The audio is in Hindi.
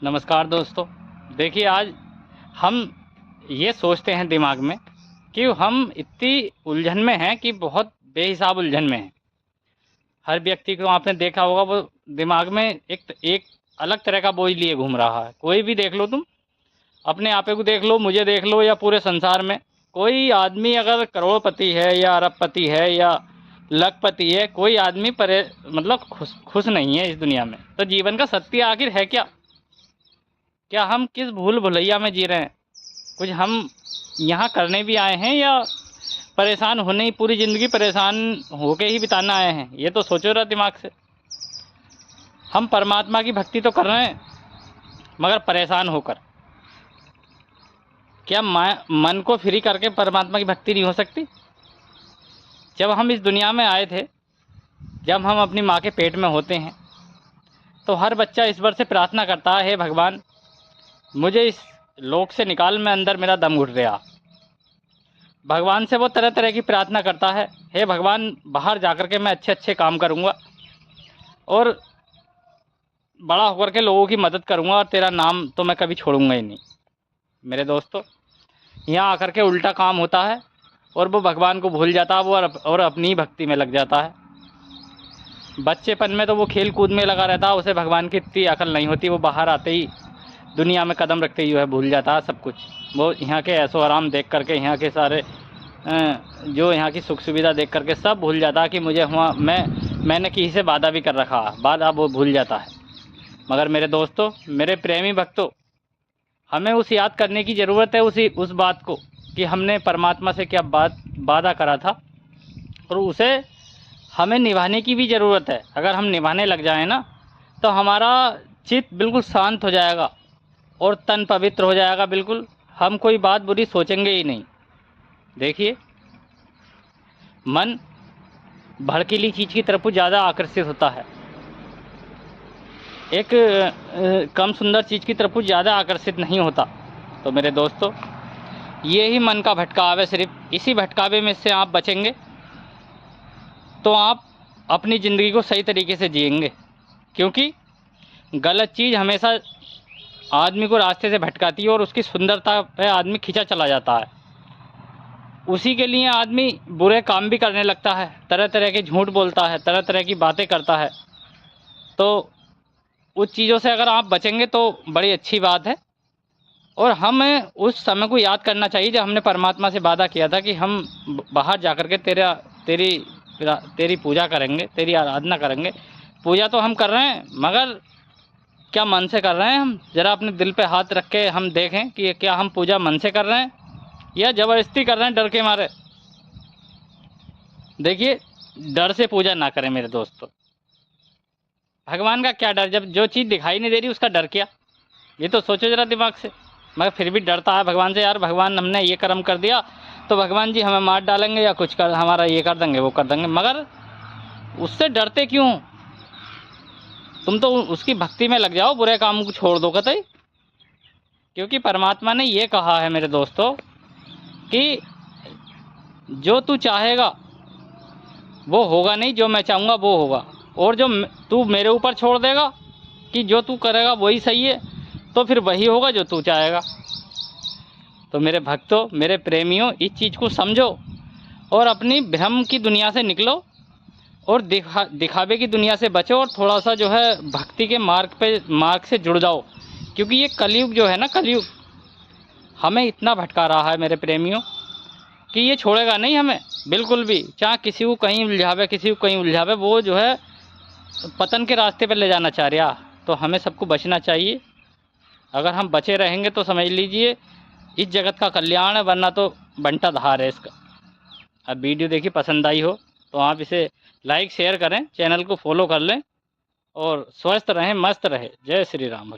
नमस्कार दोस्तों। देखिए, आज हम ये सोचते हैं दिमाग में कि हम इतनी उलझन में हैं कि बहुत बेहिसाब उलझन में हैं। हर व्यक्ति को आपने देखा होगा, वो दिमाग में एक अलग तरह का बोझ लिए घूम रहा है। कोई भी देख लो, तुम अपने आपे को देख लो, मुझे देख लो, या पूरे संसार में कोई आदमी अगर करोड़पति है या अरबपति है या लखपति है, कोई आदमी मतलब खुश नहीं है इस दुनिया में। तो जीवन का सत्य आखिर है क्या? क्या हम किस भूल भुलैया में जी रहे हैं? कुछ हम यहाँ करने भी आए हैं या परेशान होने ही पूरी ज़िंदगी परेशान होके ही बिताना आए हैं? ये तो सोचो रहा दिमाग से। हम परमात्मा की भक्ति तो कर रहे हैं, मगर परेशान होकर। क्या मन को फ्री करके परमात्मा की भक्ति नहीं हो सकती? जब हम इस दुनिया में आए थे, जब हम अपनी माँ के पेट में होते हैं, तो हर बच्चा ईश्वर से प्रार्थना करता है, हे भगवान मुझे इस लोक से निकाल, में अंदर मेरा दम घुट गया। भगवान से वो तरह तरह की प्रार्थना करता है, हे भगवान बाहर जाकर के मैं अच्छे अच्छे काम करूँगा और बड़ा होकर के लोगों की मदद करूँगा, और तेरा नाम तो मैं कभी छोड़ूंगा ही नहीं। मेरे दोस्तों, यहाँ आकर के उल्टा काम होता है और वो भगवान को भूल जाता है, वो और अपनी ही भक्ति में लग जाता है। बच्चेपन में तो वो खेल कूद में लगा रहता है, उसे भगवान की इतनी अकल नहीं होती। वो बाहर आते ही, दुनिया में कदम रखते ही जो है भूल जाता है सब कुछ। वो यहाँ के ऐशो आराम देख करके, यहाँ के सारे जो यहाँ की सुख सुविधा देख करके सब भूल जाता है कि मुझे हुआ, मैंने किसी से वादा भी कर रखा है, वादा वो भूल जाता है। मगर मेरे दोस्तों, मेरे प्रेमी भक्तों, हमें उस याद करने की ज़रूरत है उस बात को कि हमने परमात्मा से क्या वादा करा था, और उसे हमें निभाने की भी ज़रूरत है। अगर हम निभाने लग जाएं ना, तो हमारा चित्त बिल्कुल शांत हो जाएगा और तन पवित्र हो जाएगा बिल्कुल। हम कोई बात बुरी सोचेंगे ही नहीं। देखिए, मन भड़कीली चीज़ की तरफ ज़्यादा आकर्षित होता है, एक कम सुंदर चीज़ की तरफ ज़्यादा आकर्षित नहीं होता। तो मेरे दोस्तों, ये ही मन का भटकाव है। सिर्फ इसी भटकावे में से आप बचेंगे तो आप अपनी ज़िंदगी को सही तरीके से जिएंगे, क्योंकि गलत चीज़ हमेशा आदमी को रास्ते से भटकाती है और उसकी सुंदरता पे आदमी खिंचा चला जाता है। उसी के लिए आदमी बुरे काम भी करने लगता है, तरह तरह के झूठ बोलता है, तरह तरह की बातें करता है। तो उस चीज़ों से अगर आप बचेंगे तो बड़ी अच्छी बात है। और हमें उस समय को याद करना चाहिए जब हमने परमात्मा से वादा किया था कि हम बाहर जा कर के तेरी पूजा करेंगे, तेरी आराधना करेंगे। पूजा तो हम कर रहे हैं, मगर क्या मन से कर रहे हैं? हम ज़रा अपने दिल पे हाथ रख के हम देखें कि क्या हम पूजा मन से कर रहे हैं या ज़बरदस्ती कर रहे हैं डर के मारे। देखिए, डर से पूजा ना करें मेरे दोस्तों। भगवान का क्या डर, जब जो चीज़ दिखाई नहीं दे रही उसका डर क्या? ये तो सोचो ज़रा दिमाग से। मगर फिर भी डरता है भगवान से। यार भगवान, हमने ये कर्म कर दिया तो भगवान जी हमें मार डालेंगे या कुछ कर, हमारा ये कर देंगे, वो कर देंगे। मगर उससे डरते क्यों? तुम तो उसकी भक्ति में लग जाओ, बुरे काम को छोड़ दो कतई। क्योंकि परमात्मा ने ये कहा है मेरे दोस्तों कि जो तू चाहेगा वो होगा नहीं, जो मैं चाहूँगा वो होगा। और जो तू मेरे ऊपर छोड़ देगा कि जो तू करेगा वही सही है, तो फिर वही होगा जो तू चाहेगा। तो मेरे भक्तों, मेरे प्रेमियों, इस चीज़ को समझो और अपनी भ्रम की दुनिया से निकलो और दिखावे की दुनिया से बचो, और थोड़ा सा जो है भक्ति के मार्ग से जुड़ जाओ। क्योंकि ये कलयुग जो है ना, कलयुग हमें इतना भटका रहा है मेरे प्रेमियों कि ये छोड़ेगा नहीं हमें बिल्कुल भी। चाहे किसी को कहीं उलझावे, किसी को कहीं उलझावे, वो जो है पतन के रास्ते पर ले जाना चाह रहा। तो हमें सबको बचना चाहिए। अगर हम बचे रहेंगे तो समझ लीजिए इस जगत का कल्याण है, वरना तो बंटा धार है इसका। अब वीडियो देखिए, पसंद आई हो तो आप इसे लाइक शेयर करें, चैनल को फॉलो कर लें और स्वस्थ रहें, मस्त रहें। जय श्री राम।